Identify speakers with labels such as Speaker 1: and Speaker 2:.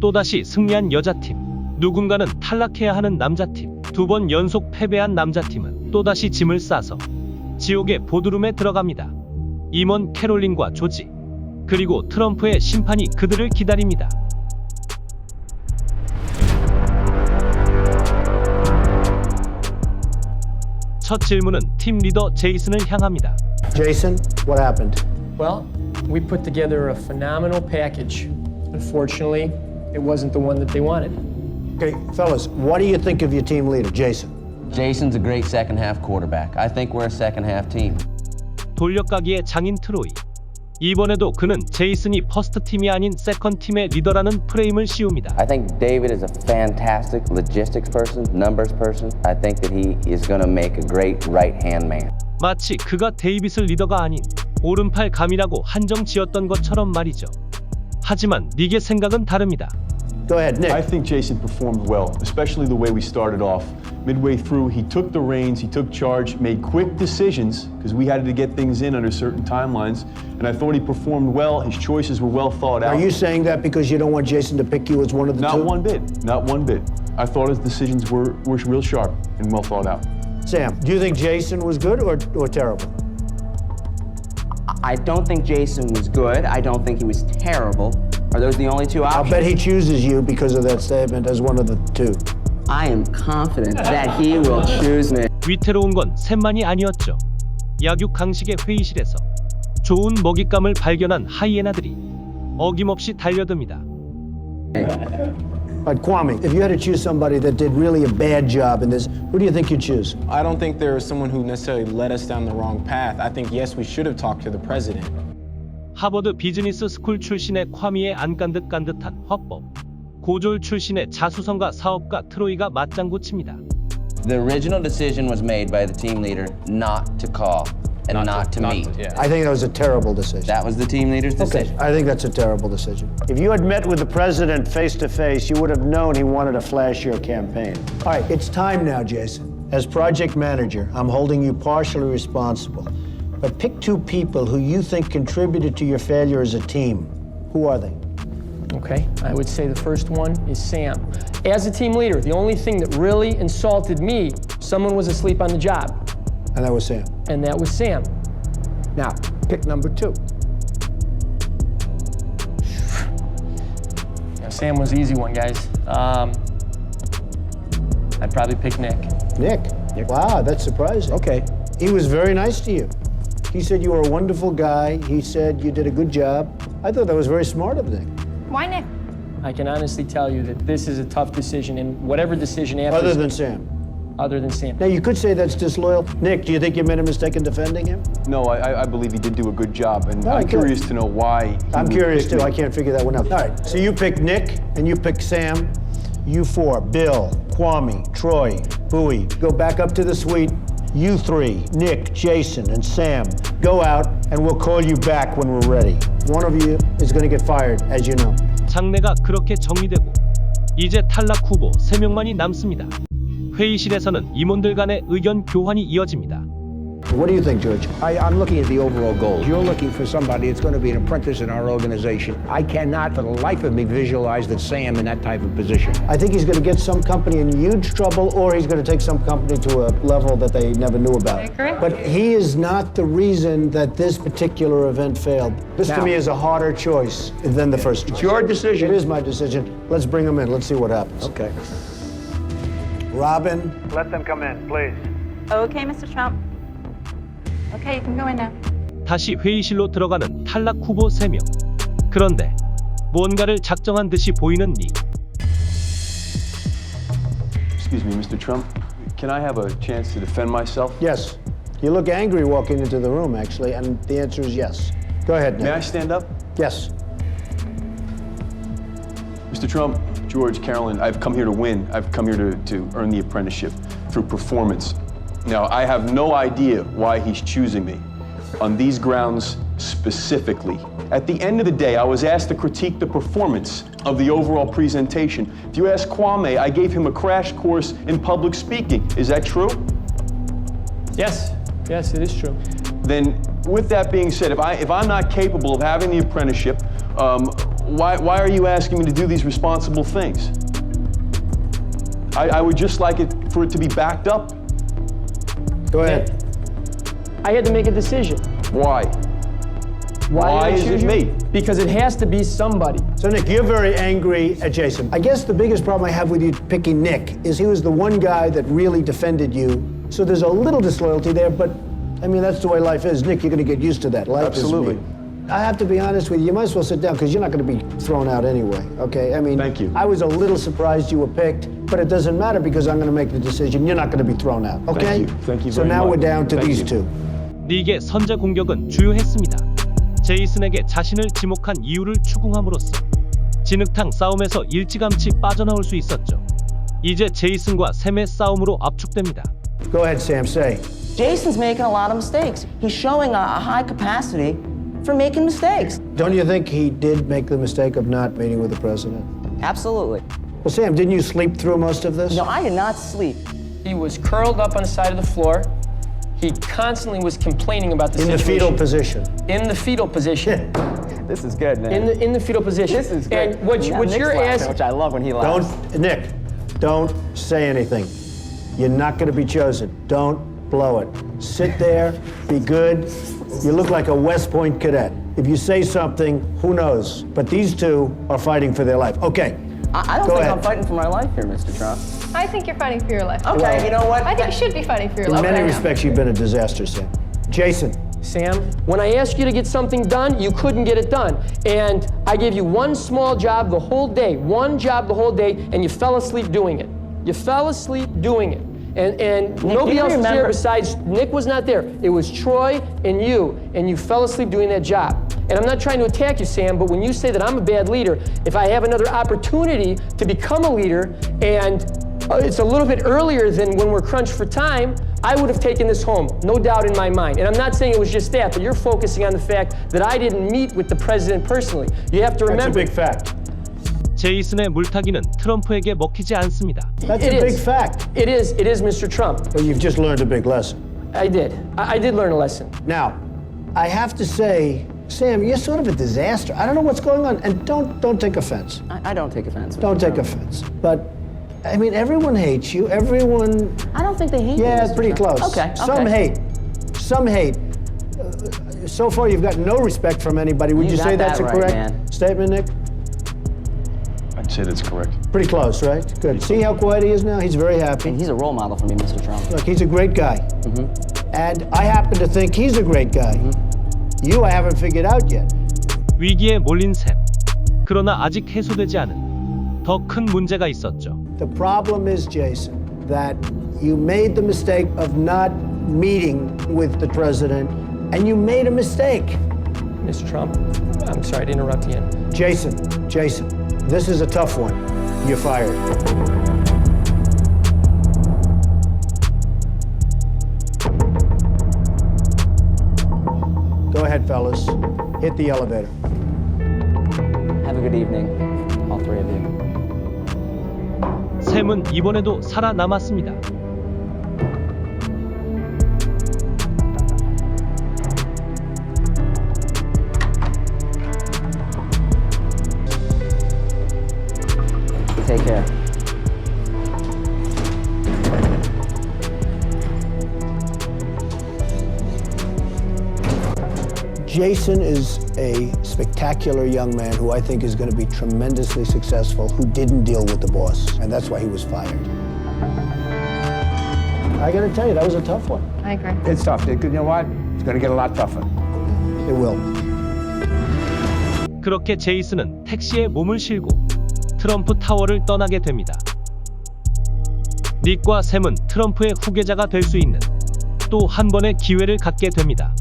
Speaker 1: 또다시 승리한 여자팀, 누군가는 탈락해야 하는 남자팀, 2번 연속 패배한 남자팀은 또다시 짐을 싸서 지옥의 보드룸에 들어갑니다. 임원 캐롤린과 조지, 그리고 트럼프의 심판이 그들을 기다립니다. 첫 질문은 팀 리더 제이슨을 향합니다.
Speaker 2: Jason, what happened?
Speaker 3: Well, we put together a phenomenal package. Unfortunately, it wasn't the one that they wanted.
Speaker 2: Okay, fellas, what do you think of your team leader, Jason?
Speaker 4: Jason's a great second half quarterback. I think we're a second half team.
Speaker 1: 돌려가기의 장인 트로이. 이번에도 그는 제이슨이 퍼스트 팀이 아닌 세컨 팀의 리더라는 프레임을 씌웁니다.
Speaker 4: I think David is a fantastic logistics person, numbers person. I think that he is going to make a great right-hand man.
Speaker 1: 마치 그가 데이빗을 리더가 아닌 오른팔 감이라고 한정 지었던 것처럼 말이죠. 하지만 닉의 생각은 다릅니다.
Speaker 2: Go ahead, Nick.
Speaker 5: I think Jason performed well, especially the way we started off. Midway through, he took the reins, he took charge, made quick decisions, because we had to get things in under certain timelines, and I thought he performed well. His choices were well thought out.
Speaker 2: Are you saying that because you don't want Jason to pick you as one of the two?
Speaker 5: Not one bit, not one bit. I thought his decisions were real sharp and well thought out.
Speaker 2: Sam, do you think Jason was good or terrible?
Speaker 4: I don't think Jason was good. I don't think he was terrible. Are those the only two
Speaker 2: I'll
Speaker 4: options?
Speaker 2: bet he chooses you because of that statement as one of the two.
Speaker 4: I am confident that he will choose me.
Speaker 1: 위태로운 건 샘만이 아니었죠. 약육 강식의 회의실에서 좋은 먹잇감을 발견한 하이에나들이 어김없이 달려듭니다.
Speaker 2: But Kwame, if you had to choose somebody that did really a bad job in this, who do you think you'd choose?
Speaker 6: I don't think there is someone who necessarily led us down the wrong path. I think, yes, we should have talked to the president.
Speaker 1: 하버드 비즈니스 스쿨 출신의 콰미의 안간듯간듯한 화법, 고졸 출신의 자수성가 사업가 트로이가 맞장구 칩니다.
Speaker 4: The original decision was made by the team leader not to call and not to meet.
Speaker 2: I think that was a terrible decision.
Speaker 4: That was the team leader's decision.
Speaker 2: I think that's a terrible decision. If you had met with the president face to face, you would have known he wanted to flash your campaign. All right, it's time now, Jason. As project manager, I'm holding you partially responsible. But pick two people who you think contributed to your failure as a team. Who are they?
Speaker 3: Okay, I would say the first one is Sam. As a team leader, the only thing that really insulted me, someone was asleep on the job,
Speaker 2: And that was Sam.
Speaker 3: and that was Sam.
Speaker 2: Now, pick number two.
Speaker 3: Now, Sam was the easy one, guys. I'd probably pick Nick.
Speaker 2: Nick. Wow, that's surprising. Okay. He was very nice to you. He said you were a wonderful guy. He said you did a good job. I thought that was very smart of Nick.
Speaker 7: Why Nick?
Speaker 3: I can honestly tell you that this is a tough decision, and whatever decision after...
Speaker 2: Other than Sam.
Speaker 3: Other than Sam.
Speaker 2: Now, you could say that's disloyal. Nick, do you think you made a mistake in defending him?
Speaker 5: No, I believe he did do a good job, and
Speaker 2: Oh,
Speaker 5: I'm
Speaker 2: good.
Speaker 5: curious to know why.
Speaker 2: I'm curious too. I can't figure that one out. All right, so you pick Nick and you pick Sam. You four, Bill, Kwame, Troy, Bowie, go back up to the suite. You three, Nick, Jason, and Sam, go out and we'll call you back when we're ready. One of you is going to get fired, as you know.
Speaker 1: 장례가 그렇게 정리되고 이제 탈락 후보 3명만이 남습니다. 회의실에서는 임원들 간의 의견 교환이 이어집니다.
Speaker 2: What do you think, George?
Speaker 8: I'm looking at the overall goals. You're looking for somebody that's going to be an apprentice in our organization. I cannot, for the life of me, visualize that Sam in that type of position.
Speaker 2: I think he's going to get some company in huge trouble, or he's going to take some company to a level that they never knew about.
Speaker 7: I agree.
Speaker 2: But he is not the reason that this particular event failed. This to
Speaker 8: Now-
Speaker 2: me is a harder choice than the first choice.
Speaker 8: It's your decision.
Speaker 2: It is my decision. Let's bring him in. Let's see what happens.
Speaker 8: Okay.
Speaker 2: Robin.
Speaker 9: Let them come in, please.
Speaker 7: Okay, Mr. Trump. Okay, you can go in now.
Speaker 1: 다시 회의실로 들어가는 탈락 후보 3명. 그런데 뭔가를 작정한 듯이 보이는 닉.
Speaker 5: Excuse me, Mr. Trump. Can I have a chance to defend myself?
Speaker 2: Yes. You look angry walking into the room, actually, and the answer is yes. Go ahead, Nick.
Speaker 5: May I stand up?
Speaker 2: Yes.
Speaker 5: Mr. Trump, George, Carolyn, I've come here to win. I've come here to earn the apprenticeship through performance. Now, I have no idea why he's choosing me on these grounds specifically. At the end of the day, I was asked to critique the performance of the overall presentation. If you ask Kwame, I gave him a crash course in public speaking. Is that true?
Speaker 3: Yes, yes, it is true.
Speaker 5: Then, with that being said, if I'm not capable of having the apprenticeship, why are you asking me to do these responsible things? I would just like it for it to be backed up.
Speaker 2: Go ahead.
Speaker 3: I had to make a decision.
Speaker 5: Why?
Speaker 3: Why did I
Speaker 5: is
Speaker 3: choose
Speaker 5: it
Speaker 3: you?
Speaker 5: me?
Speaker 3: Because it has to be somebody.
Speaker 2: So, Nick, you're very angry at Jason. I guess the biggest problem I have with you picking Nick is he was the one guy that really defended you. So there's a little disloyalty there, but I mean, that's the way life is. Nick, you're going to get used to that. Life
Speaker 5: Absolutely.
Speaker 2: is me. I have to be honest with you. You might as well sit down because you're not going to be thrown out anyway, okay? I mean,
Speaker 5: Thank you.
Speaker 2: I was a little surprised you were picked, but it doesn't matter because I'm going to make the decision. You're not going to be thrown out, okay?
Speaker 5: Thank you
Speaker 2: So
Speaker 5: very
Speaker 2: now
Speaker 5: much.
Speaker 2: we're down to
Speaker 5: Thank
Speaker 2: these
Speaker 5: you.
Speaker 2: two.
Speaker 1: 닉의 선제 공격은 주요했습니다. 제이슨에게 자신을 지목한 이유를 추궁함으로써 진흙탕 싸움에서 일찌감치 빠져나올 수 있었죠. 이제 제이슨과 샘의 싸움으로 압축됩니다.
Speaker 2: Go ahead, Sam, say.
Speaker 9: Jason's making a lot of mistakes. He's showing a high capacity for making mistakes.
Speaker 2: Don't you think he did make the mistake of not meeting with the president?
Speaker 9: Absolutely.
Speaker 2: Well, Sam, didn't you sleep through most of this?
Speaker 9: No, I did not sleep.
Speaker 3: He was curled up on the side of the floor. He constantly was complaining about the
Speaker 2: In the
Speaker 3: situation.
Speaker 2: fetal position.
Speaker 3: In the fetal position.
Speaker 9: This is good, man.
Speaker 3: In the fetal position.
Speaker 9: This is good.
Speaker 3: And what you're asking,
Speaker 9: which I love when he laughs.
Speaker 2: Nick, don't say anything. You're not going to be chosen. Don't blow it. Sit there, be good. You look like a West Point cadet. If you say something, who knows? But these two are fighting for their life. Okay.
Speaker 9: I don't
Speaker 2: Go
Speaker 9: think
Speaker 2: ahead.
Speaker 9: I'm fighting for my life here, Mr. Trump.
Speaker 7: I think you're fighting for your life.
Speaker 9: Okay, you know what?
Speaker 7: I think you should be fighting for your
Speaker 2: In
Speaker 7: life.
Speaker 2: many
Speaker 7: right now.
Speaker 2: respects, you've been a disaster, Sam. Jason,
Speaker 3: Sam, when I asked you to get something done, you couldn't get it done. And I gave you one small job the whole day, and you fell asleep doing it. You fell asleep doing it. And nobody
Speaker 9: you
Speaker 3: else was there
Speaker 9: remember-
Speaker 3: besides Nick was not there. It was Troy and you fell asleep doing that job. And I'm not trying to attack you, Sam, but when you say that I'm a bad leader, if I have another opportunity to become a leader and it's a little bit earlier than when we're crunched for time, I would have taken this home, no doubt in my mind. And I'm not saying it was just that, but you're focusing on the fact that I didn't meet with the president personally. You have to
Speaker 2: that's a
Speaker 3: remember.
Speaker 2: big fact.
Speaker 1: 제이슨의 물타기는 트럼프에게 먹히지 않습니다.
Speaker 2: That's
Speaker 3: It
Speaker 2: a big
Speaker 3: is.
Speaker 2: fact.
Speaker 3: It is Mr. Trump.
Speaker 2: Well, you've just learned a big lesson.
Speaker 3: I did. I did learn a lesson.
Speaker 2: Now, I have to say, Sam, you're sort of a disaster. I don't know what's going on, and don't take offense.
Speaker 9: I don't take offense.
Speaker 2: Don't take
Speaker 9: Trump.
Speaker 2: offense. But I mean, everyone hates you. Everyone.
Speaker 9: I don't think they hate me,
Speaker 2: Yeah,
Speaker 9: Mr.
Speaker 2: it's pretty
Speaker 9: Trump.
Speaker 2: close.
Speaker 9: Okay.
Speaker 2: Some hate. Some hate. So far, you've got no respect from anybody. Would
Speaker 9: You
Speaker 2: you
Speaker 9: got
Speaker 2: say that's
Speaker 9: that
Speaker 2: a
Speaker 9: right,
Speaker 2: correct
Speaker 9: man.
Speaker 2: statement, Nick?
Speaker 5: I'd say that's correct.
Speaker 2: Pretty close, right? Good. See how quiet he is now? He's very happy.
Speaker 9: And he's a role model for me, Mr. Trump.
Speaker 2: Look, he's a great guy. And I happen to think he's a great guy. You, I haven't figured out yet.
Speaker 1: 위기에 몰린 샘. 그러나 아직 해소되지 않은 더 큰 문제가 있었죠.
Speaker 2: The problem is, Jason, that you made the mistake of not meeting with the president, and you made a mistake.
Speaker 3: Mr. Trump, I'm sorry to interrupt you.
Speaker 2: Jason, this is a tough one. You're fired. Go ahead, fellas. Hit the elevator.
Speaker 9: Have a good evening, all three of you.
Speaker 1: 샘은 이번에도 살아남았습니다.
Speaker 9: Take care.
Speaker 2: Jason is a spectacular young man who I think is going to be tremendously successful, who didn't deal with the boss, and that's why he was fired. I got to tell you, that was a tough one.
Speaker 7: I agree.
Speaker 8: It's tough. You know what? It's going to get a lot tougher.
Speaker 2: It will.
Speaker 1: 그렇게 제이슨은 택시에 몸을 실고 트럼프 타워를 떠나게 됩니다. 닉과 샘은 트럼프의 후계자가 될 수 있는 또 한 번의 기회를 갖게 됩니다.